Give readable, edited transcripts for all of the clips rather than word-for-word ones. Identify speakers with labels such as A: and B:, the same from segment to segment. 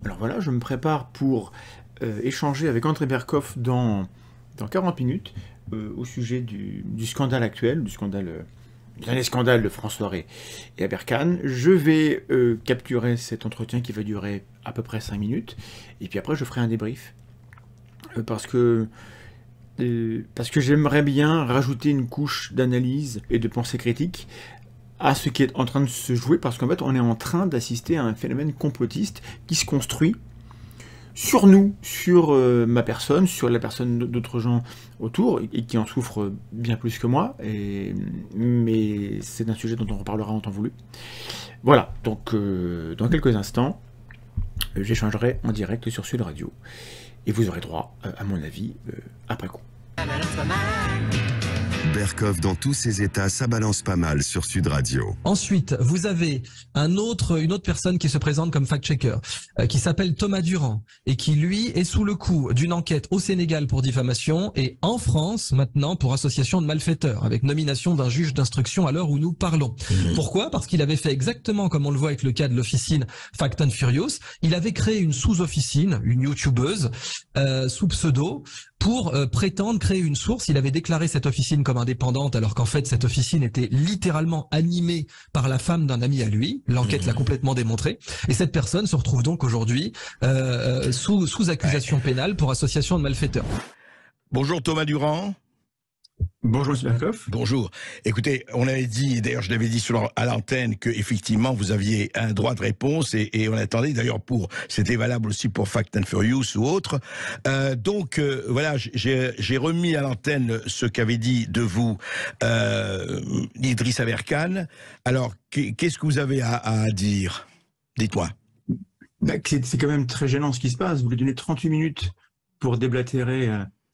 A: Alors voilà, je me prépare pour échanger avec André Berkoff dans 40 minutes au sujet du scandale actuel, du dernier scandale de François et Aberkan. Je vais capturer cet entretien qui va durer à peu près 5 minutes, et puis après je ferai un débrief. Parce que j'aimerais bien rajouter une couche d'analyse et de pensée critique à ce qui est en train de se jouer, parce qu'en fait on est en train d'assister à un phénomène complotiste qui se construit sur nous, sur ma personne, sur la personne d'autres gens autour, et qui en souffrent bien plus que moi, mais c'est un sujet dont on reparlera en temps voulu. Voilà, donc dans quelques instants, j'échangerai en direct sur Sud Radio, et vous aurez droit, à mon avis, après coup.
B: Berkoff dans tous ses états, ça balance pas mal sur Sud Radio.
C: Ensuite, vous avez une autre personne qui se présente comme fact-checker, qui s'appelle Thomas Durand, et qui, lui, est sous le coup d'une enquête au Sénégal pour diffamation, et en France, maintenant, pour association de malfaiteurs, avec nomination d'un juge d'instruction à l'heure où nous parlons. Pourquoi? Parce qu'il avait fait exactement comme on le voit avec le cas de l'officine Fact and Furious. Il avait créé une sous-officine, une youtubeuse, sous pseudo, pour prétendre créer une source. Il avait déclaré cette officine comme indépendante, alors qu'en fait cette officine était littéralement animée par la femme d'un ami à lui. L'enquête l'a complètement démontré. Et cette personne se retrouve donc aujourd'hui sous accusation pénale pour association de malfaiteurs.
D: Bonjour Thomas Durand.
A: Bonjour M. Berkoff.
D: Bonjour. Écoutez, on avait dit, d'ailleurs je l'avais dit à l'antenne, que effectivement vous aviez un droit de réponse et on attendait d'ailleurs c'était valable aussi pour Fact and Furious ou autre. Voilà, j'ai remis à l'antenne ce qu'avait dit de vous Idriss Aberkan. Alors, qu'est-ce que vous avez à dire? Dites-moi.
A: C'est quand même très gênant ce qui se passe. Vous lui donnez 38 minutes pour déblatérer...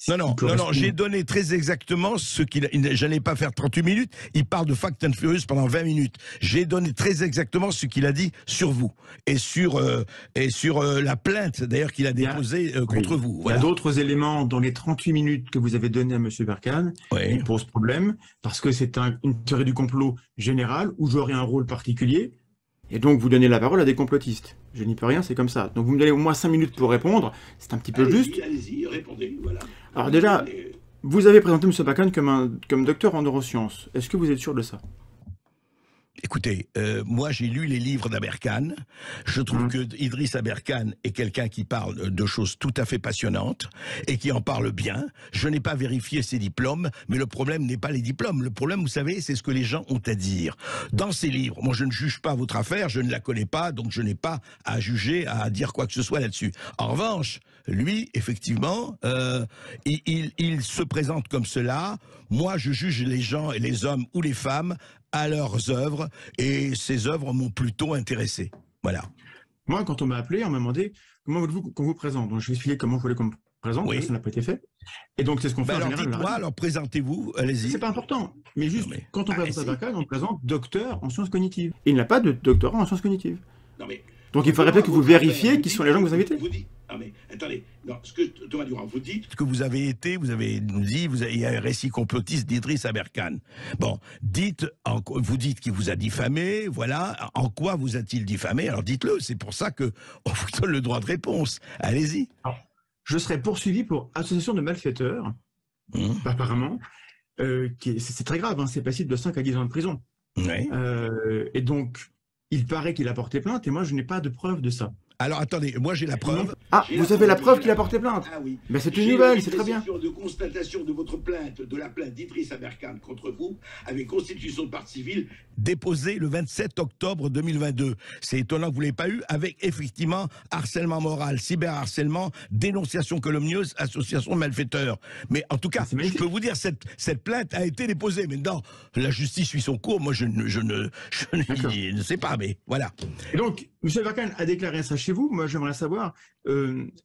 D: Non, j'ai donné très exactement ce qu'il... J'allais pas faire 38 minutes, il parle de Fact and Furious pendant 20 minutes. J'ai donné très exactement ce qu'il a dit sur vous, et sur la plainte, d'ailleurs, qu'il a déposée contre vous. Voilà.
A: Il y a d'autres éléments dans les 38 minutes que vous avez donné à M. Berkan qui posent problème, parce que c'est une théorie du complot générale, où j'aurai un rôle particulier, et donc vous donnez la parole à des complotistes. Je n'y peux rien, c'est comme ça. Donc vous me donnez au moins 5 minutes pour répondre, c'est un petit peu juste.
D: Allez-y, répondez, voilà.
A: Alors déjà, vous avez présenté M. Berkan comme docteur en neurosciences. Est-ce que vous êtes sûr de ça?
D: Écoutez, moi j'ai lu les livres d'Aberkan. Je trouve que Idriss Aberkan est quelqu'un qui parle de choses tout à fait passionnantes et qui en parle bien. Je n'ai pas vérifié ses diplômes, mais le problème n'est pas les diplômes. Le problème, vous savez, c'est ce que les gens ont à dire. Dans ces livres, moi je ne juge pas votre affaire, je ne la connais pas, donc je n'ai pas à juger, à dire quoi que ce soit là-dessus. En revanche, lui, effectivement, il se présente comme cela. Moi, je juge les gens et les hommes ou les femmes à leurs œuvres, et ces œuvres m'ont plutôt intéressé. Voilà.
A: Moi, quand on m'a appelé, on m'a demandé comment voulez-vous qu'on vous présente. Donc, je vais expliquer comment vous voulez qu'on me présente,
D: Oui.
A: ça n'a pas été fait. Et donc, c'est ce qu'on fait en
D: Alors,
A: général.
D: dites-moi, alors présentez-vous, allez-y.
A: C'est pas important, mais juste, quand on présente
D: si.
A: Aberkan, on présente docteur en sciences cognitives. Et il n'a pas de doctorat en sciences cognitives.
D: Non, mais...
A: Donc, il faudrait peut-être que vous vérifiez qui sont les gens que vous invitez.
D: Vous dites, non mais attendez, non, ce que Thomas Durand, vous dites que vous avez dit, il y a un récit complotiste d'Idriss Aberkan. Bon, vous dites qu'il vous a diffamé, voilà, en quoi vous a-t-il diffamé? Alors dites-le, c'est pour ça que on vous donne le droit de réponse. Allez-y.
A: Je serai poursuivi pour association de malfaiteurs, apparemment, c'est très grave, hein, c'est passible de 5 à 10 ans de prison.
D: Oui.
A: Et donc, il paraît qu'il a porté plainte, et moi, je n'ai pas de preuve de ça.
D: Alors attendez, moi j'ai la preuve.
A: Ah, vous avez la preuve qu'il a porté plainte?
D: Ah oui.
A: Mais c'est une nouvelle, c'est très bien.
D: De constatation de votre plainte, de la plainte d'Idriss Aberkan contre vous, avec constitution de partie civile, déposée le 27 octobre 2022. C'est étonnant que vous ne l'ayez pas eu, avec effectivement harcèlement moral, cyberharcèlement, dénonciation calomnieuse, association de malfaiteurs. Mais en tout cas, je peux vous dire, cette plainte a été déposée. Maintenant, la justice suit son cours, moi je ne sais pas, mais voilà.
A: Et donc, M. Aberkan a déclaré ça chez vous. Moi, j'aimerais savoir,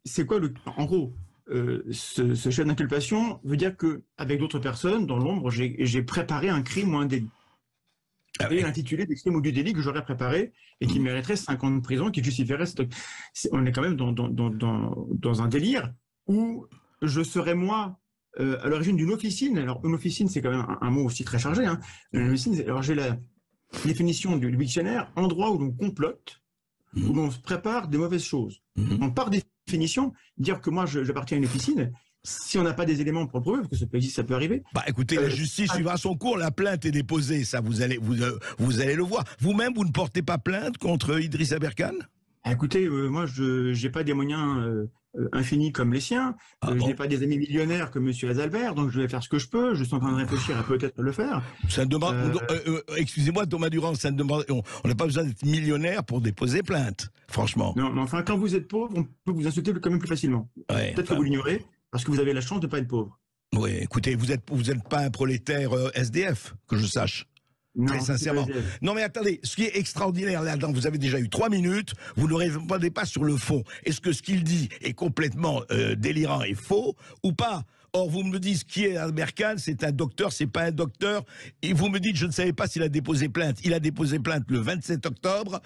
A: c'est quoi en gros, ce chef d'inculpation veut dire qu'avec d'autres personnes, dans l'ombre, j'ai préparé un crime ou un délit. Et intitulé des crimes ou du délit que j'aurais préparé et qui mériterait 5 ans de prison, qui justifierait... On est quand même dans un délire où je serais moi à l'origine d'une officine. Alors, une officine, c'est quand même un mot aussi très chargé. Hein. Une officine, alors j'ai la définition du dictionnaire, endroit où l'on complote où on se prépare des mauvaises choses. Donc, par définition, dire que moi, j'appartiens à une officine, si on n'a pas des éléments pour le prouver, parce que ça peut arriver.
D: Bah écoutez, la justice suivra son cours, la plainte est déposée, ça vous allez le voir. Vous-même, vous ne portez pas plainte contre Idriss Aberkane?
A: Écoutez, moi, je n'ai pas des moyens infinis comme les siens. Je n'ai pas des amis millionnaires comme M. Azalbert, donc je vais faire ce que je peux. Je suis en train de réfléchir à peut-être le faire.
D: Ça ne demande, excusez-moi, Thomas Durand, ça ne demande, on n'a pas besoin d'être millionnaire pour déposer plainte, franchement.
A: Non, mais enfin, quand vous êtes pauvre, on peut vous insulter quand même plus facilement.
D: Ouais,
A: peut-être que vous l'ignorez, parce que vous avez la chance de ne pas être pauvre.
D: Oui, écoutez, vous êtes pas un prolétaire SDF, que je sache.
A: Non,
D: très sincèrement. Non mais attendez, ce qui est extraordinaire là-dedans, vous avez déjà eu 3 minutes, vous ne répondez pas sur le fond. Est-ce que ce qu'il dit est complètement délirant et faux ou pas? Or, vous me dites qui est Aberkane, c'est un docteur, c'est pas un docteur. Et vous me dites, je ne savais pas s'il a déposé plainte. Il a déposé plainte le 27 octobre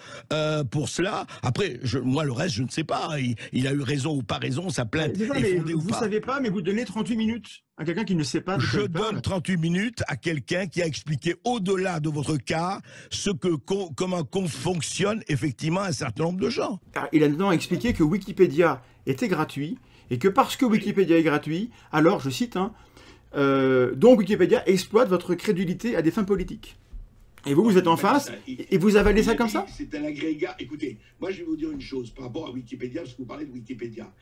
D: pour cela. Après, moi, le reste, je ne sais pas. Il a eu raison ou pas raison, sa plainte est fondée ou pas.
A: Vous ne savez pas, mais vous donnez 38 minutes à quelqu'un qui ne sait pas.
D: Je donne 38 minutes à quelqu'un qui a expliqué au-delà de votre cas comment fonctionne effectivement un certain nombre de gens.
A: Car il a notamment expliqué que Wikipédia était gratuit et que parce que Wikipédia est gratuit, alors, je cite, donc Wikipédia exploite votre crédulité à des fins politiques. Et vous êtes en face, et vous avalez ça comme ça?
D: C'est un agrégat. Écoutez, moi je vais vous dire une chose par rapport à Wikipédia, parce que vous parlez de Wikipédia.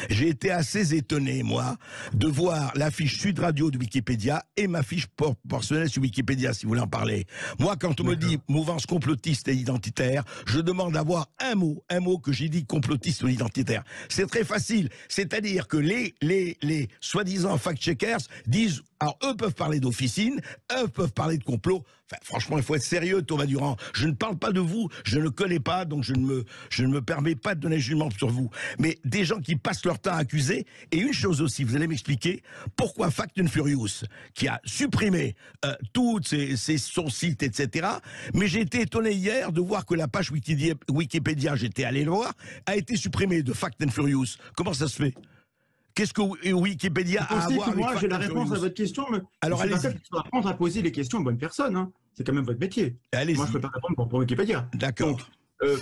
D: J'ai été assez étonné, moi, de voir la fiche Sud Radio de Wikipédia et ma fiche personnelle sur Wikipédia, si vous voulez en parler. Moi, quand on me dit mouvance complotiste et identitaire, je demande d'avoir un mot que j'ai dit complotiste ou identitaire. C'est très facile. C'est-à-dire que les soi-disant fact-checkers disent, alors eux peuvent parler d'officine, eux peuvent parler de complot. Enfin, franchement, il faut être sérieux, Thomas Durand. Je ne parle pas de vous, je ne connais pas, donc je ne me permets pas de donner jugement sur vous. Mais des gens qui passent leur temps à accuser. Et une chose aussi, vous allez m'expliquer pourquoi Fact and Furious, qui a supprimé son site, etc. Mais j'ai été étonné hier de voir que la page Wikipédia, j'étais allé le voir, a été supprimée de Fact and Furious. Comment ça se fait? Qu'est-ce que Wikipédia a à voir avec
A: moi, j'ai la réponse à votre question, mais alors allez-y. Il faut apprendre à poser les questions aux bonnes personnes. Hein. C'est quand même votre métier. Moi, je ne peux pas répondre pour Wikipédia.
D: D'accord.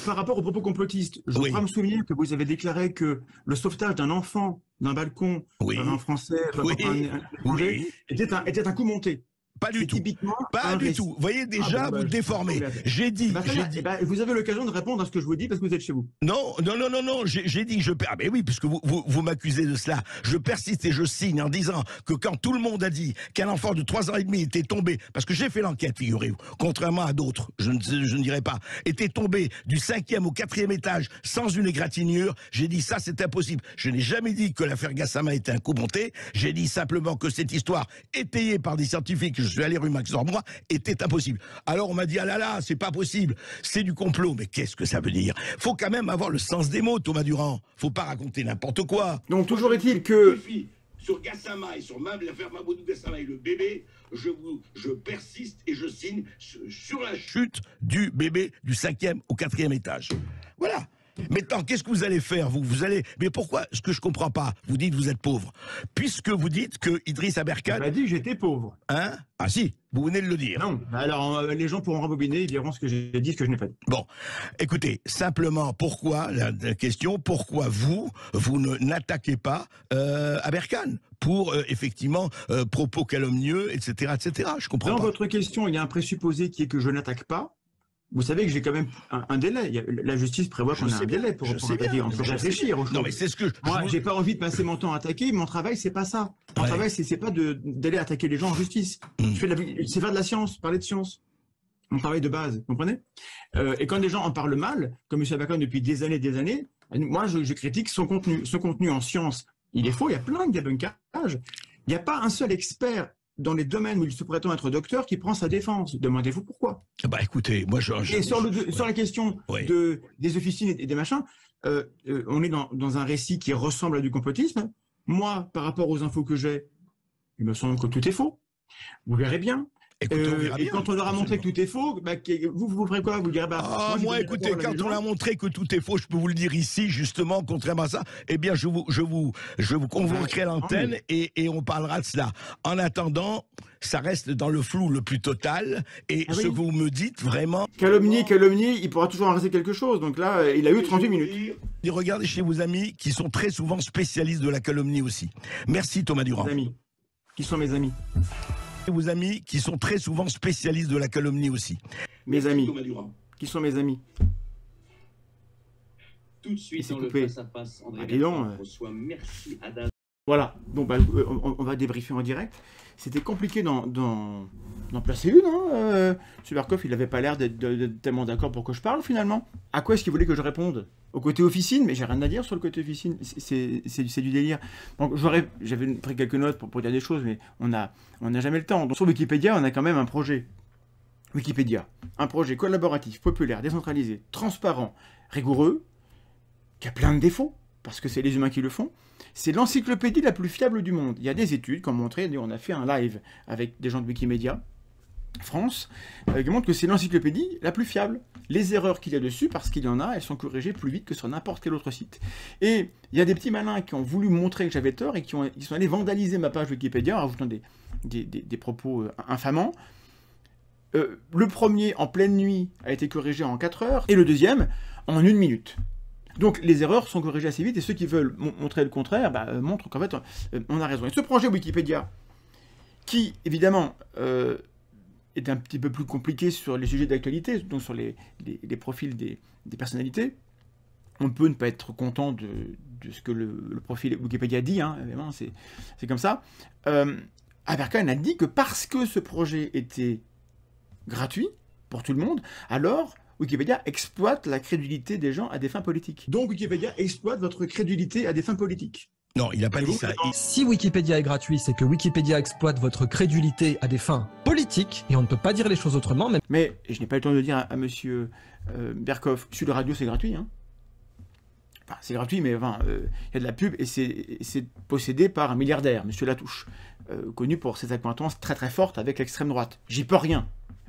A: Par rapport aux propos complotistes, je crois me souvenir que vous avez déclaré que le sauvetage d'un enfant d'un balcon, un Français, un étranger, était un coup monté.
D: Pas du tout. Pas du tout. Vous voyez, déjà, vous déformez. J'ai dit.
A: Vous avez l'occasion de répondre à ce que je vous dis parce que vous êtes chez vous.
D: Non. J'ai dit que ah ben oui, puisque vous m'accusez de cela. Je persiste et je signe en disant que quand tout le monde a dit qu'un enfant de 3 ans et demi était tombé, parce que j'ai fait l'enquête, figurez-vous, contrairement à d'autres, je ne dirais pas, était tombé du 5e au 4e étage sans une égratignure, j'ai dit ça, c'est impossible. Je n'ai jamais dit que l'affaire Gassama était un coup monté. J'ai dit simplement que cette histoire, étayée par des scientifiques, je suis allé rue Max-Dormois, était impossible. Alors on m'a dit, ah là là, c'est pas possible, c'est du complot. Mais qu'est-ce que ça veut dire? Faut quand même avoir le sens des mots, Thomas Durand. Faut pas raconter n'importe quoi.
A: Donc toujours est-il que...
D: Sur Gassama et sur l'affaire Mamadou Gassama et le bébé, je persiste et je signe sur la chute du bébé du 5e au 4e étage. Voilà. Maintenant, qu'est-ce que vous allez faire, vous allez... Mais pourquoi? Ce que je comprends pas, vous dites que vous êtes pauvre. Puisque vous dites que Idriss Aberkane...
A: On m'a dit que j'étais pauvre.
D: Hein? Ah si, vous venez de le dire.
A: Non, alors les gens pourront rembobiner, ils diront ce que j'ai dit, ce que je n'ai pas dit.
D: Bon, écoutez, simplement, pourquoi, la question, pourquoi vous n'attaquez pas Aberkane pour, effectivement, propos calomnieux, etc., etc. Je comprends pas.
A: Dans votre question, il y a un présupposé qui est que je n'attaque pas. Vous savez que j'ai quand même un délai. La justice prévoit qu'on a un délai pour attaquer. On peut réfléchir aux choses.
D: Non, mais c'est ce que...
A: Moi, j'ai pas envie de passer mon temps à attaquer. Mon travail, c'est pas ça. Mon travail, c'est pas d'aller attaquer les gens en justice. C'est faire de la science, parler de science. Mon travail de base, vous comprenez? Et quand des gens en parlent mal, comme M. Aberkane depuis des années, moi, je critique son contenu. Son contenu en science, il est faux. Il y a plein de débunkages. Il n'y a pas un seul expert dans les domaines où il se prétend être docteur qui prend sa défense. Demandez-vous pourquoi.
D: Bah écoutez, moi
A: Et sur la question des officines et des machins, on est dans un récit qui ressemble à du complotisme. Moi, par rapport aux infos que j'ai, il me semble que tout est faux. Vous verrez bien.
D: Écoutez, on verra
A: Et
D: bien.
A: quand on leur a montré que tout est faux, bah, vous ferez quoi? Vous direz, bah, j'ai
D: Moi,
A: donné
D: écoutez,
A: rapport à la
D: quand on a
A: légende.
D: montré que tout est faux, je peux vous le dire ici, justement, contrairement à ça, eh bien, je vous convoquerai à l'antenne et on parlera de cela. En attendant, ça reste dans le flou le plus total. Et
A: Ah
D: ce
A: oui.
D: que vous me dites, vraiment...
A: Calomnie, il pourra toujours en rester quelque chose. Donc là, il a eu 38 minutes.
D: Et regardez chez vos amis qui sont très souvent spécialistes de la calomnie aussi. Merci Thomas Durand.
A: Mes amis. Qui sont mes amis?
D: Vos amis qui sont très souvent spécialistes de la calomnie aussi.
A: Mes amis.
E: Thomas Durand.
A: Qui sont mes amis?
E: Tout de suite
A: s'est
E: dans le
A: coupé.
E: face-à-face, André
A: Ah, dis donc,
E: Bertrand reçoit Merci Haddad.
A: Voilà, donc bah, on va débriefer en direct. C'était compliqué d'en placer une. Hein. M. Berkoff, il n'avait pas l'air d'être tellement d'accord pour que je parle finalement. À quoi est-ce qu'il voulait que je réponde? Au côté officine? Mais j'ai rien à dire sur le côté officine. C'est du délire. Donc j'avais pris quelques notes pour dire des choses, mais on n'a jamais le temps. Donc, sur Wikipédia, on a quand même un projet. Wikipédia, un projet collaboratif, populaire, décentralisé, transparent, rigoureux, qui a plein de défauts, parce que c'est les humains qui le font. C'est l'encyclopédie la plus fiable du monde. Il y a des études qui ont montré, on a fait un live avec des gens de Wikimedia France, qui montrent que c'est l'encyclopédie la plus fiable. Les erreurs qu'il y a dessus, parce qu'il y en a, elles sont corrigées plus vite que sur n'importe quel autre site. Et il y a des petits malins qui ont voulu montrer que j'avais tort et ils sont allés vandaliser ma page Wikipédia en rajoutant des propos infamants. Le premier, en pleine nuit, a été corrigé en 4 heures, et le deuxième, en 1 minute. Donc les erreurs sont corrigées assez vite, et ceux qui veulent montrer le contraire montrent qu'en fait, on a raison. Et ce projet Wikipédia, qui, évidemment, est un petit peu plus compliqué sur les sujets d'actualité, donc sur les profils des personnalités, on peut ne pas être content de ce que le profil Wikipédia dit, hein, évidemment, c'est comme ça. Aberkan a dit que parce que ce projet était gratuit pour tout le monde, alors Wikipédia exploite la crédulité des gens à des fins politiques. Donc Wikipédia exploite votre crédulité à des fins politiques.
D: Non, il n'a pas dit ça.
C: Si Wikipédia est gratuit, c'est que Wikipédia exploite votre crédulité à des fins politiques, et on ne peut pas dire les choses autrement.
A: Mais et je n'ai pas eu le temps de dire à monsieur Berkoff, sur le radio c'est gratuit, hein. Enfin, c'est gratuit, mais enfin, y a de la pub et c'est possédé par un milliardaire, monsieur Latouche, connu pour ses acquaintances très très fortes avec l'extrême droite. J'y peux rien,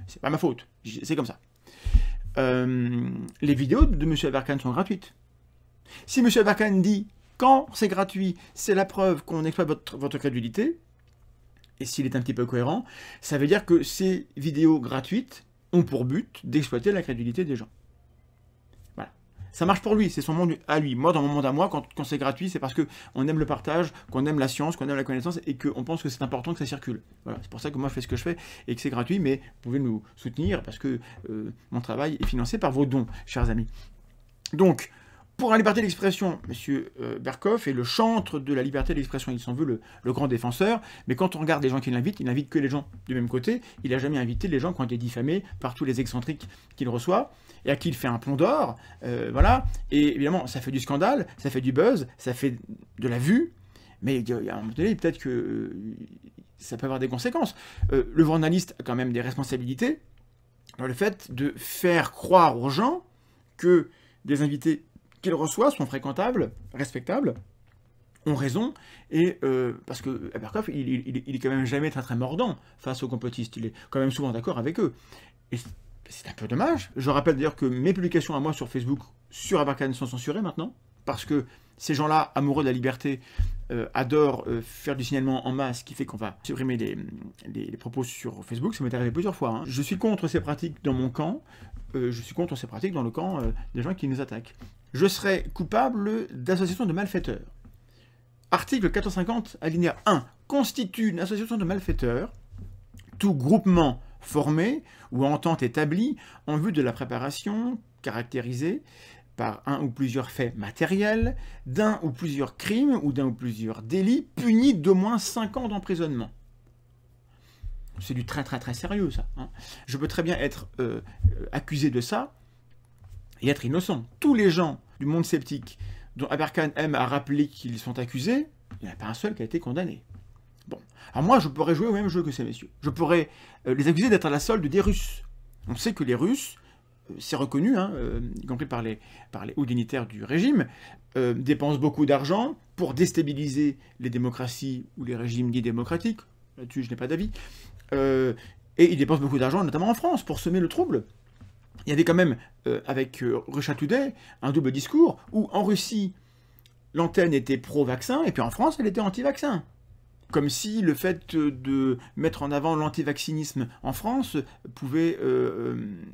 A: c'est pas ma faute, c'est comme ça. Les vidéos de monsieur Aberkan sont gratuites. Si monsieur Aberkan dit quand c'est gratuit, c'est la preuve qu'on exploite votre crédulité, et s'il est un petit peu cohérent, ça veut dire que ces vidéos gratuites ont pour but d'exploiter la crédulité des gens. Voilà. Ça marche pour lui, c'est son monde à lui. Moi, dans mon monde à moi, quand c'est gratuit, c'est parce qu'on aime le partage, qu'on aime la science, qu'on aime la connaissance, et qu'on pense que c'est important que ça circule. Voilà. C'est pour ça que moi, je fais ce que je fais, et que c'est gratuit, mais vous pouvez nous soutenir, parce que mon travail est financé par vos dons, chers amis. Donc, pour la liberté d'expression, M. Berkoff est le chantre de la liberté d'expression. Il s'en veut le grand défenseur. Mais quand on regarde les gens qui l'invitent, il n'invite que les gens du même côté. Il n'a jamais invité les gens qui ont été diffamés par tous les excentriques qu'il reçoit et à qui il fait un pont d'or. Voilà. Et évidemment, ça fait du scandale, ça fait du buzz, ça fait de la vue. Mais il y a un moment donné, peut-être que ça peut avoir des conséquences. Le journaliste a quand même des responsabilités dans le fait de faire croire aux gens que des invités qu'il reçoit sont fréquentables, respectables, ont raison, et parce que Aberkoff, il est quand même jamais très très mordant face aux complotistes, il est quand même souvent d'accord avec eux. Et c'est un peu dommage. Je rappelle d'ailleurs que mes publications à moi sur Facebook, sur Aberkan, sont censurées maintenant, parce que ces gens-là, amoureux de la liberté, adorent faire du signalement en masse, ce qui fait qu'on va supprimer les propos sur Facebook. Ça m'est arrivé plusieurs fois. Hein. Je suis contre ces pratiques dans mon camp, je suis contre ces pratiques dans le camp des gens qui nous attaquent. Je serais coupable d'association de malfaiteurs. Article 450, alinéa 1, constitue une association de malfaiteurs, tout groupement formé ou entente établie en vue de la préparation, caractérisée par un ou plusieurs faits matériels, d'un ou plusieurs crimes ou d'un ou plusieurs délits, punis d'au moins 5 ans d'emprisonnement. C'est du très très très sérieux, ça. Hein. Je peux très bien être accusé de ça et être innocent. Tous les gens du monde sceptique dont Aberkan aime à rappeler qu'ils sont accusés, il n'y en a pas un seul qui a été condamné. Bon. Alors moi, je pourrais jouer au même jeu que ces messieurs. Je pourrais les accuser d'être à la solde des Russes. On sait que les Russes, c'est reconnu, hein, y compris par les hauts dignitaires du régime, dépensent beaucoup d'argent pour déstabiliser les démocraties ou les régimes dits démocratiques. Là-dessus, je n'ai pas d'avis. Et il dépense beaucoup d'argent, notamment en France, pour semer le trouble. Il y avait quand même, avec Russia Today, un double discours, où en Russie, l'antenne était pro-vaccin, et puis en France, elle était anti-vaccin. Comme si le fait de mettre en avant l'antivaccinisme en France pouvait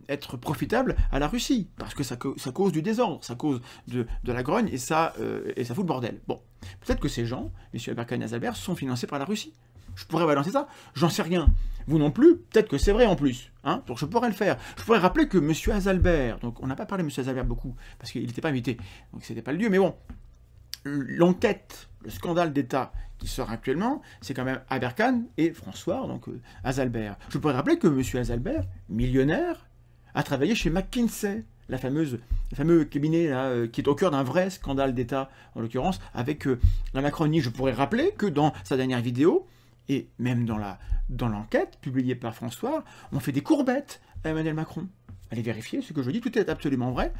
A: être profitable à la Russie, parce que ça cause du désordre, ça cause de la grogne, et ça fout le bordel. Bon, peut-être que ces gens, M. Aberkan et Azalbert, sont financés par la Russie. Je pourrais balancer ça, j'en sais rien. Vous non plus, peut-être que c'est vrai en plus. Hein, donc je pourrais le faire. Je pourrais rappeler que M. Azalbert, donc on n'a pas parlé de M. Azalbert beaucoup, parce qu'il n'était pas invité, donc c'était pas le lieu, mais bon, l'enquête, le scandale d'État qui sort actuellement, c'est quand même Aberkan et François, donc Azalbert. Je pourrais rappeler que M. Azalbert, millionnaire, a travaillé chez McKinsey, le fameux cabinet là, qui est au cœur d'un vrai scandale d'État, en l'occurrence, avec la Macronie. Je pourrais rappeler que dans sa dernière vidéo, et même dans l'enquête publiée par François, on fait des courbettes à Emmanuel Macron. Allez vérifier ce que je dis, tout est absolument vrai.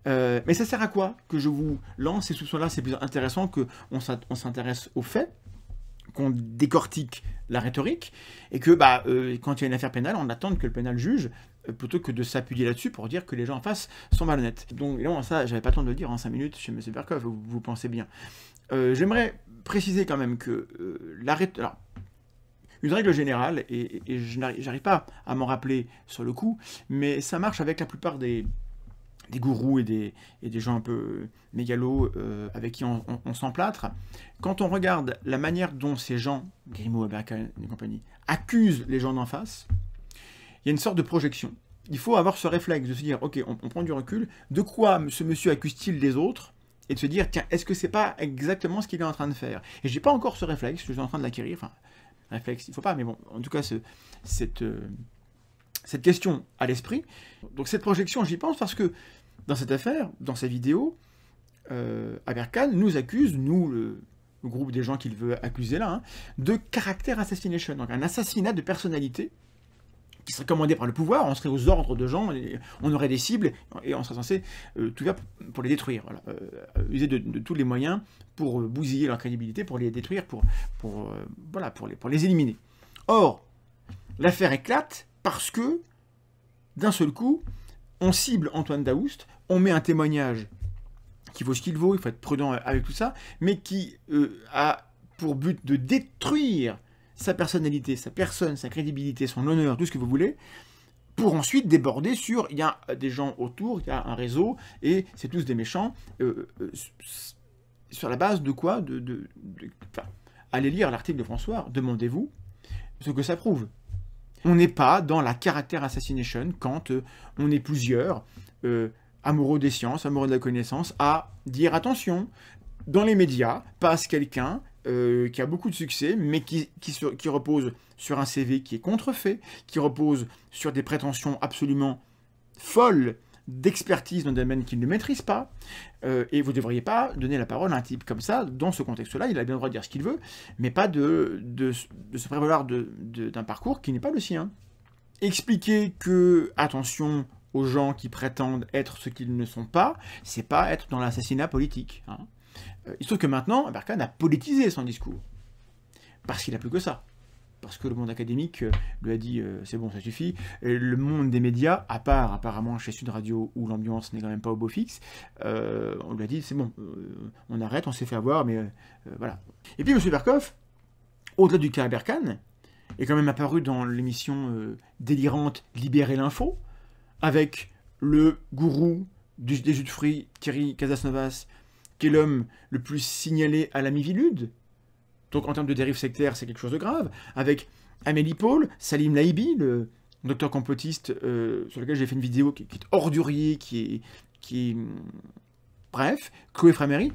A: Mais ça sert à quoi que je vous lance ces soupçons-là? C'est plus intéressant qu'on s'intéresse aux faits, qu'on décortique la rhétorique, et que quand il y a une affaire pénale, on attend que le pénal juge, plutôt que de s'appuyer là-dessus pour dire que les gens en face sont malhonnêtes. Donc évidemment, ça, j'avais pas le temps de le dire en 5 minutes chez M. Berkoff, vous pensez bien. J'aimerais préciser quand même que alors, une règle générale, et je n'arrive pas à m'en rappeler sur le coup, mais ça marche avec la plupart des gourous et des gens un peu mégalos avec qui on s'emplâtre. Quand on regarde la manière dont ces gens, Grimaud, Aberkan et compagnie, accusent les gens d'en face, il y a une sorte de projection. Il faut avoir ce réflexe de se dire, ok, on prend du recul, de quoi ce monsieur accuse-t-il les autres? Et de se dire, tiens, est-ce que c'est pas exactement ce qu'il est en train de faire? Et j'ai pas encore ce réflexe, je suis en train de l'acquérir, enfin, réflexe, il faut pas, mais bon, en tout cas, cette question à l'esprit. Donc cette projection, j'y pense parce que dans cette affaire, dans sa vidéo, Aberkan nous accuse, nous, le groupe des gens qu'il veut accuser là, hein, de character assassination, donc un assassinat de personnalité qui serait commandé par le pouvoir, on serait aux ordres de gens, et on aurait des cibles, et on serait censé tout faire pour les détruire, voilà, user de tous les moyens pour bousiller leur crédibilité, pour les détruire, pour les éliminer. Or, l'affaire éclate parce que, d'un seul coup, on cible Antoine Daoust, on met un témoignage qui vaut ce qu'il vaut, il faut être prudent avec tout ça, mais qui a pour but de détruire sa personnalité, sa personne, sa crédibilité, son honneur, tout ce que vous voulez, pour ensuite déborder sur, il y a des gens autour, il y a un réseau, et c'est tous des méchants, sur la base de quoi allez lire l'article de François, demandez-vous ce que ça prouve. On n'est pas dans la character assassination quand on est plusieurs, amoureux des sciences, amoureux de la connaissance, à dire attention, dans les médias passe quelqu'un qui a beaucoup de succès, mais qui repose sur un CV qui est contrefait, qui repose sur des prétentions absolument folles d'expertise dans un domaine qu'il ne maîtrise pas, et vous ne devriez pas donner la parole à un type comme ça, dans ce contexte-là, il a bien le droit de dire ce qu'il veut, mais pas de se prévaloir d'un parcours qui n'est pas le sien. Expliquer que, attention aux gens qui prétendent être ce qu'ils ne sont pas, c'est pas être dans l'assassinat politique. Hein. Il se trouve que maintenant, Aberkan a politisé son discours, parce qu'il n'a plus que ça. Parce que le monde académique lui a dit c'est bon, ça suffit. Et le monde des médias, à part apparemment chez Sud Radio où l'ambiance n'est quand même pas au beau fixe, on lui a dit c'est bon, on arrête, on s'est fait avoir, mais voilà. Et puis M. Berkoff, au-delà du cas Aberkan, est quand même apparu dans l'émission délirante Libérer l'info, avec le gourou des jus de fruits, Thierry Casasnovas, qui est l'homme le plus signalé à la Miviludes. Donc en termes de dérive sectaire, c'est quelque chose de grave. Avec Amélie Paul, Salim Laibi, le docteur complotiste sur lequel j'ai fait une vidéo qui est ordurier, qui est bref, Chloé Framery.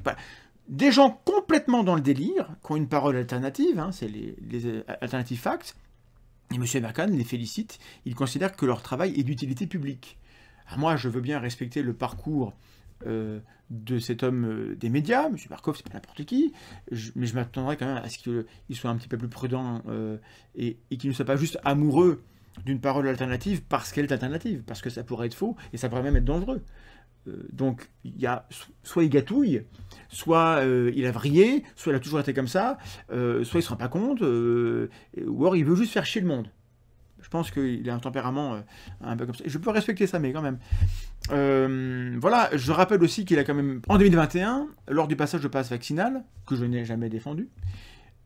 A: Des gens complètement dans le délire, qui ont une parole alternative, hein, c'est les alternative facts. Et M. Aberkan les félicite, il considère que leur travail est d'utilité publique. Alors moi, je veux bien respecter le parcours de cet homme des médias, M. Berkoff, c'est pas n'importe qui, mais je m'attendrais quand même à ce qu'il soit un petit peu plus prudent et qu'il ne soit pas juste amoureux d'une parole alternative parce qu'elle est alternative, parce que ça pourrait être faux et ça pourrait même être dangereux. Donc, il y a soit il gâtouille, soit il a vrillé, soit il a toujours été comme ça, soit il ne se rend pas compte, ou alors il veut juste faire chier le monde. Je pense qu'il a un tempérament un peu comme ça. Et je peux respecter ça, mais quand même. Voilà, je rappelle aussi qu'il a quand même, en 2021, lors du passage au pass vaccinal, que je n'ai jamais défendu,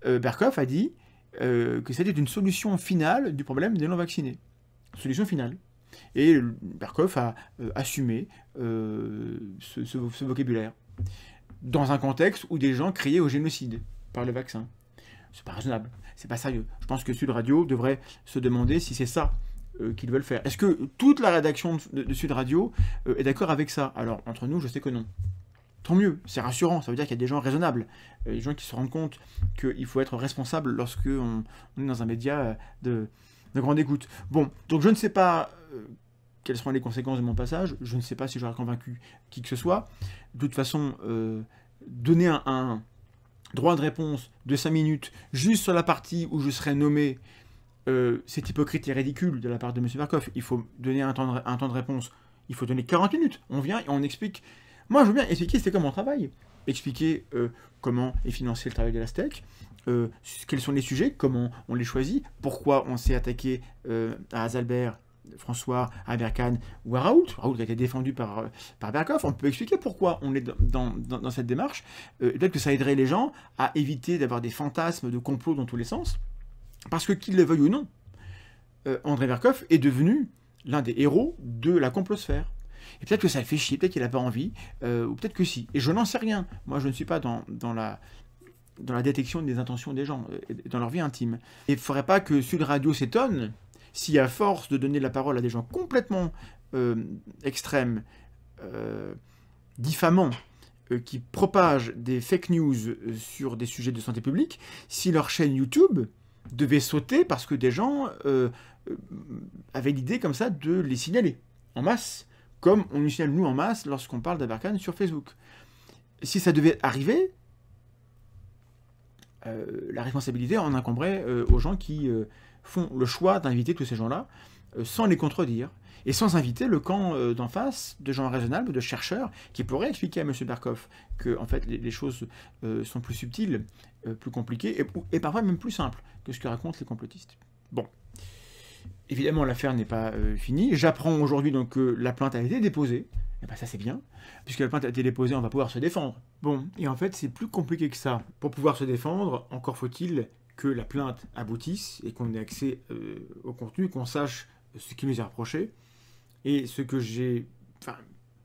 A: Berkoff a dit que c'était une solution finale du problème des non-vaccinés. Solution finale. Et Berkoff a assumé ce vocabulaire. Dans un contexte où des gens criaient au génocide par le vaccin. C'est pas raisonnable, c'est pas sérieux. Je pense que Sud Radio devrait se demander si c'est ça qu'ils veulent faire. Est-ce que toute la rédaction de Sud Radio est d'accord avec ça? Alors, entre nous, je sais que non. Tant mieux, c'est rassurant, ça veut dire qu'il y a des gens raisonnables, des gens qui se rendent compte qu'il faut être responsable lorsque on est dans un média de grande écoute. Bon, donc je ne sais pas quelles seront les conséquences de mon passage, je ne sais pas si j'aurai convaincu qui que ce soit. De toute façon, donner un droit de réponse de 5 minutes juste sur la partie où je serai nommé, c'est hypocrite et ridicule de la part de M. Berkoff. Il faut donner un temps de réponse. Il faut donner 40 minutes. On vient et on explique. Moi, je veux bien expliquer c'est comment on travaille. Expliquer comment est financé le travail de la STEC, quels sont les sujets, comment on les choisit, pourquoi on s'est attaqué à Azalbert, François, à Berkane ou à Raoult. Raoult a été défendu par Berkoff. On peut expliquer pourquoi on est dans cette démarche. Peut-être que ça aiderait les gens à éviter d'avoir des fantasmes de complot dans tous les sens. Parce que, qu'il le veuille ou non, André Berkoff est devenu l'un des héros de la complosphère. Et peut-être que ça le fait chier, peut-être qu'il n'a pas envie, ou peut-être que si. Et je n'en sais rien. Moi, je ne suis pas dans la détection des intentions des gens, dans leur vie intime. Et il ne faudrait pas que Sud Radio s'étonne si, à force de donner la parole à des gens complètement extrêmes, diffamants, qui propagent des fake news sur des sujets de santé publique, si leur chaîne YouTube devait sauter parce que des gens avaient l'idée comme ça de les signaler en masse, comme on nous signale nous en masse lorsqu'on parle d'Aberkane sur Facebook. Si ça devait arriver, la responsabilité en incomberait aux gens qui font le choix d'inviter tous ces gens-là sans les contredire et sans inviter le camp d'en face de gens raisonnables, de chercheurs qui pourraient expliquer à M. Berkoff que en fait les choses sont plus subtiles, plus compliquées et parfois même plus simples que ce que racontent les complotistes. Bon. Évidemment, l'affaire n'est pas finie. J'apprends aujourd'hui donc que la plainte a été déposée. Et ben ça c'est bien. Puisque la plainte a été déposée, on va pouvoir se défendre. Bon, et en fait c'est plus compliqué que ça. Pour pouvoir se défendre, encore faut-il que la plainte aboutisse et qu'on ait accès au contenu, qu'on sache ce qui nous est reproché. Et ce que j'ai... Enfin,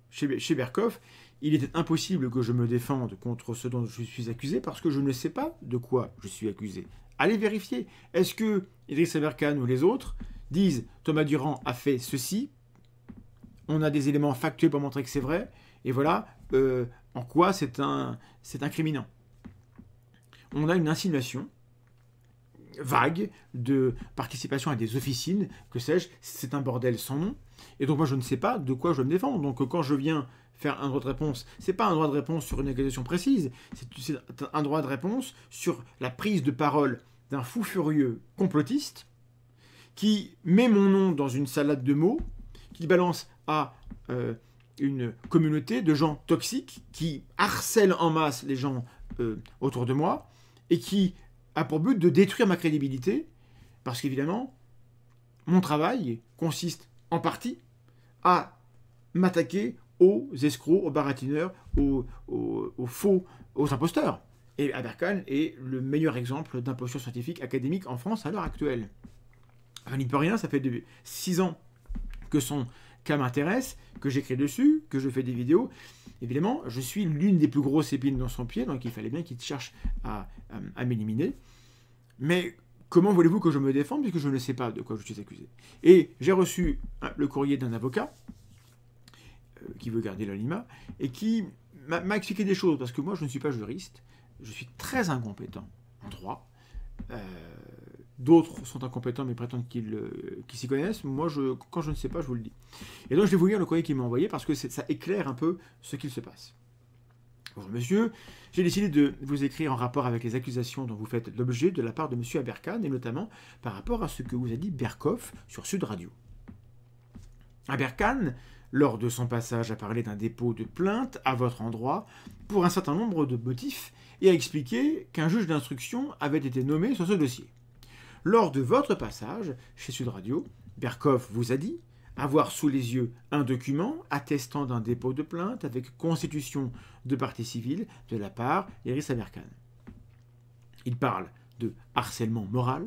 A: chez Berkoff, il était impossible que je me défende contre ce dont je suis accusé parce que je ne sais pas de quoi je suis accusé. Allez vérifier. Est-ce que Idriss Aberkane ou les autres disent Thomas Durand a fait ceci, on a des éléments factuels pour montrer que c'est vrai, et voilà en quoi c'est incriminant. On a une insinuation vague de participation à des officines, que sais-je, c'est un bordel sans nom, et donc moi je ne sais pas de quoi je me défends. Donc quand je viens faire un droit de réponse, c'est pas un droit de réponse sur une accusation précise, c'est un droit de réponse sur la prise de parole d'un fou furieux complotiste qui met mon nom dans une salade de mots, qui balance à une communauté de gens toxiques qui harcèlent en masse les gens autour de moi et qui a pour but de détruire ma crédibilité parce qu'évidemment, mon travail consiste en partie à m'attaquer aux escrocs, aux baratineurs, aux faux, aux imposteurs. Et Aberkane est le meilleur exemple d'imposture scientifique académique en France à l'heure actuelle. Enfin, il n'y peut rien, ça fait 6 ans que son cas m'intéresse, que j'écris dessus, que je fais des vidéos. Évidemment, je suis l'une des plus grosses épines dans son pied, donc il fallait bien qu'il cherche à m'éliminer. Mais comment voulez-vous que je me défende puisque je ne sais pas de quoi je suis accusé? Et j'ai reçu le courrier d'un avocat qui veut garder l'anonymat et qui m'a expliqué des choses, parce que moi je ne suis pas juriste, je suis très incompétent en droit. D'autres sont incompétents mais prétendent qu'ils s'y connaissent. Moi, quand je ne sais pas, je vous le dis. Et donc, je vais vous lire le courrier qu'il m'a envoyé parce que ça éclaire un peu ce qu'il se passe. Bonjour monsieur, j'ai décidé de vous écrire en rapport avec les accusations dont vous faites l'objet de la part de monsieur Aberkane et notamment par rapport à ce que vous a dit Berkoff sur Sud Radio. Aberkane, lors de son passage, a parlé d'un dépôt de plainte à votre endroit pour un certain nombre de motifs et a expliqué qu'un juge d'instruction avait été nommé sur ce dossier. Lors de votre passage chez Sud Radio, Berkoff vous a dit avoir sous les yeux un document attestant d'un dépôt de plainte avec constitution de partie civile de la part d'Idriss Aberkane. Il parle de harcèlement moral,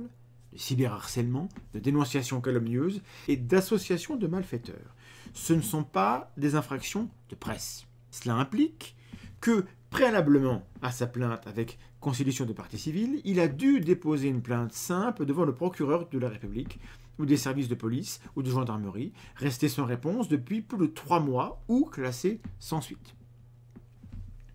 A: de cyberharcèlement, de dénonciation calomnieuse et d'association de malfaiteurs. Ce ne sont pas des infractions de presse. Cela implique que, préalablement à sa plainte avec constitution de partie civile, il a dû déposer une plainte simple devant le procureur de la République ou des services de police ou de gendarmerie, restée sans réponse depuis plus de 3 mois ou classée sans suite.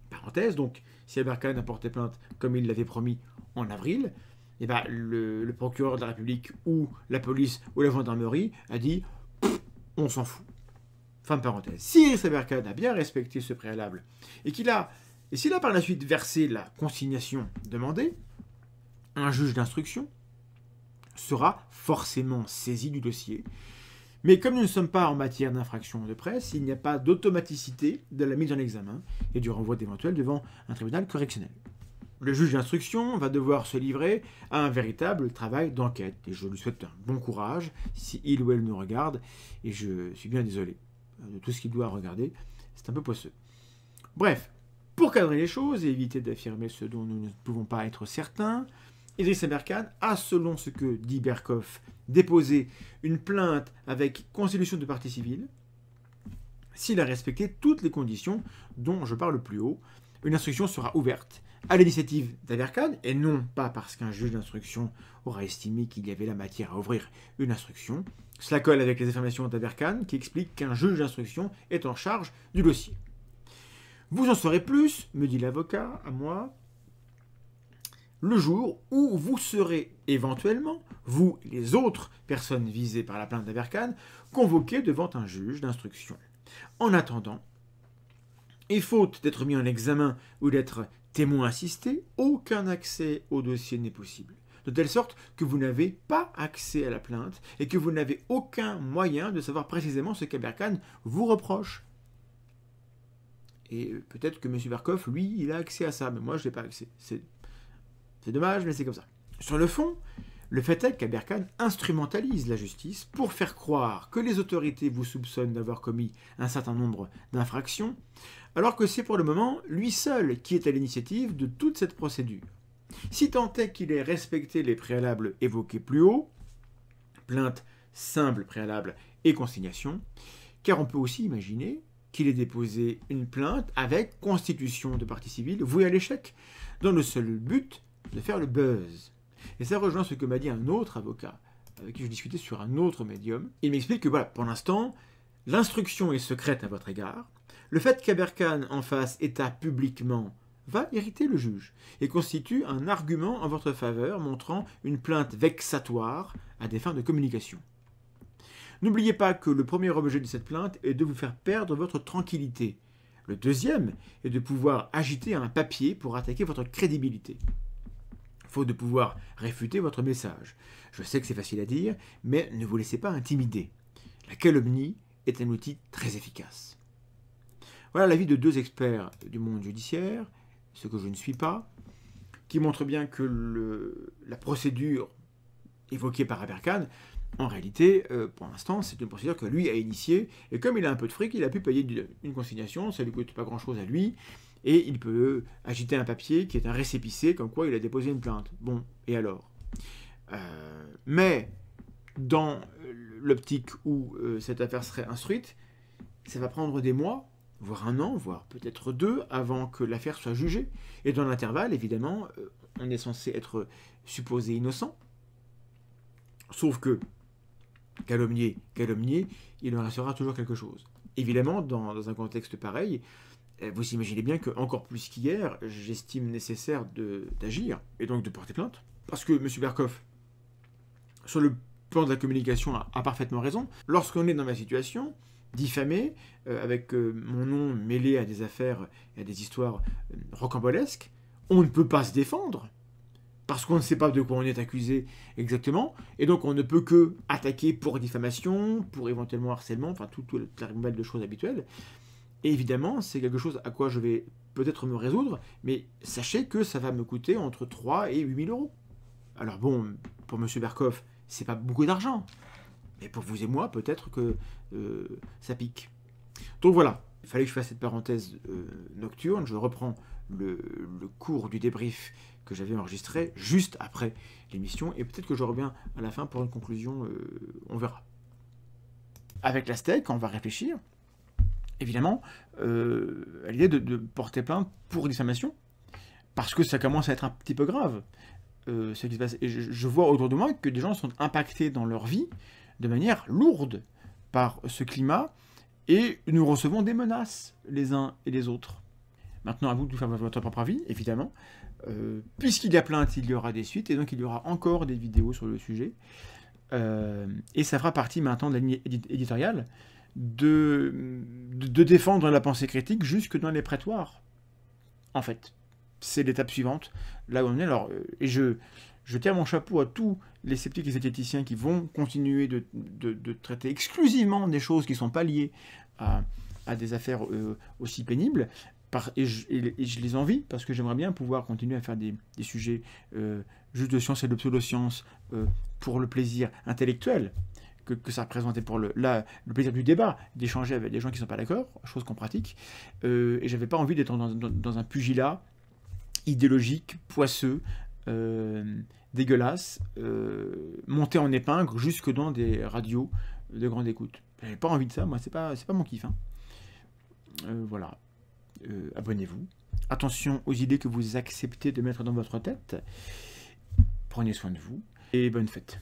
A: Parenthèse, donc, si Aberkane a porté plainte comme il l'avait promis en avril, eh ben, le procureur de la République ou la police ou la gendarmerie a dit « on s'en fout ». Fin de parenthèse. Si Idriss Aberkane a bien respecté ce préalable et s'il a par la suite versé la consignation demandée, un juge d'instruction sera forcément saisi du dossier. Mais comme nous ne sommes pas en matière d'infraction de presse, il n'y a pas d'automaticité de la mise en examen et du renvoi d'éventuel devant un tribunal correctionnel. Le juge d'instruction va devoir se livrer à un véritable travail d'enquête. Et je lui souhaite un bon courage si il ou elle nous regarde. Et je suis bien désolé de tout ce qu'il doit regarder. C'est un peu poisseux. Bref, pour cadrer les choses et éviter d'affirmer ce dont nous ne pouvons pas être certains, Idriss Aberkane a, selon ce que dit Berkoff, déposé une plainte avec constitution de partie civile s'il a respecté toutes les conditions dont je parle plus haut. Une instruction sera ouverte à l'initiative d'Aberkane et non pas parce qu'un juge d'instruction aura estimé qu'il y avait la matière à ouvrir une instruction. Cela colle avec les affirmations d'Aberkane qui expliquent qu'un juge d'instruction est en charge du dossier. Vous en saurez plus, me dit l'avocat à moi, le jour où vous serez éventuellement, vous et les autres personnes visées par la plainte d'Aberkane, convoqués devant un juge d'instruction. En attendant, et faute d'être mis en examen ou d'être témoin assisté, aucun accès au dossier n'est possible. De telle sorte que vous n'avez pas accès à la plainte et que vous n'avez aucun moyen de savoir précisément ce qu'Aberkane vous reproche. Et peut-être que M. Berkoff, lui, il a accès à ça, mais moi, je n'ai pas accès. C'est dommage, mais c'est comme ça. Sur le fond, le fait est qu'Aberkane instrumentalise la justice pour faire croire que les autorités vous soupçonnent d'avoir commis un certain nombre d'infractions, alors que c'est pour le moment lui seul qui est à l'initiative de toute cette procédure. Si tant est qu'il ait respecté les préalables évoqués plus haut, plainte simple préalable et consignation, car on peut aussi imaginer qu'il ait déposé une plainte avec constitution de partie civile vouée à l'échec, dans le seul but de faire le buzz. Et ça rejoint ce que m'a dit un autre avocat, avec qui je discutais sur un autre médium. Il m'explique que voilà, pour l'instant, l'instruction est secrète à votre égard. Le fait qu'Aberkane en fasse état publiquement va irriter le juge et constitue un argument en votre faveur montrant une plainte vexatoire à des fins de communication. N'oubliez pas que le premier objet de cette plainte est de vous faire perdre votre tranquillité. Le deuxième est de pouvoir agiter un papier pour attaquer votre crédibilité. Faute de pouvoir réfuter votre message. Je sais que c'est facile à dire, mais ne vous laissez pas intimider. La calomnie est un outil très efficace. Voilà l'avis de 2 experts du monde judiciaire, ce que je ne suis pas, qui montrent bien que la procédure évoquée par Aberkane, en réalité, pour l'instant, c'est une procédure que lui a initiée, et comme il a un peu de fric, il a pu payer une consignation, ça ne lui coûte pas grand-chose à lui, et il peut agiter un papier qui est un récépissé, comme quoi il a déposé une plainte. Bon, et alors mais, dans l'optique où cette affaire serait instruite, ça va prendre des mois, voire 1 an, voire peut-être 2, avant que l'affaire soit jugée. Et dans l'intervalle, évidemment, on est censé être supposé innocent, sauf que, calomnier, il en restera toujours quelque chose. Évidemment, dans un contexte pareil, vous imaginez bien qu'encore plus qu'hier, j'estime nécessaire d'agir, et donc de porter plainte. Parce que M. Berkoff, sur le plan de la communication, a parfaitement raison. Lorsqu'on est dans ma situation, diffamé, avec mon nom mêlé à des affaires et à des histoires rocambolesques, on ne peut pas se défendre, parce qu'on ne sait pas de quoi on est accusé exactement, et donc on ne peut que attaquer pour diffamation, pour éventuellement harcèlement, enfin toute la ribambelle de choses habituelles. Et évidemment, c'est quelque chose à quoi je vais peut-être me résoudre, mais sachez que ça va me coûter entre 3 et 8 000 euros. Alors bon, pour M. Berkoff, c'est pas beaucoup d'argent. Mais pour vous et moi, peut-être que ça pique. Donc voilà, il fallait que je fasse cette parenthèse nocturne. Je reprends le cours du débrief que j'avais enregistré juste après l'émission. Et peut-être que je reviens à la fin pour une conclusion, on verra. Avec la steak, on va réfléchir, évidemment, à l'idée de porter plainte pour diffamation. Parce que ça commence à être un petit peu grave, ce qui se passe. Et je vois autour de moi que des gens sont impactés dans leur vie de manière lourde par ce climat, et nous recevons des menaces, les uns et les autres. Maintenant, à vous de faire votre propre avis, évidemment. Puisqu'il y a plainte, il y aura des suites, et donc il y aura encore des vidéos sur le sujet. Et ça fera partie maintenant de la ligne éditoriale de défendre la pensée critique jusque dans les prétoires, en fait. C'est l'étape suivante, là où on est. Alors, et je tire mon chapeau à tous les sceptiques et zététiciens qui vont continuer de traiter exclusivement des choses qui ne sont pas liées à des affaires aussi pénibles. Et je les envie, parce que j'aimerais bien pouvoir continuer à faire des sujets juste de science et de pseudo-science pour le plaisir intellectuel que ça représentait, pour le plaisir du débat, d'échanger avec des gens qui ne sont pas d'accord, chose qu'on pratique. Et j'avais pas envie d'être dans un pugilat idéologique, poisseux, dégueulasse, monté en épingle jusque dans des radios de grande écoute. J'avais pas envie de ça, moi, c'est pas mon kiff. Hein. Voilà. Abonnez-vous. Attention aux idées que vous acceptez de mettre dans votre tête. Prenez soin de vous et bonne fête.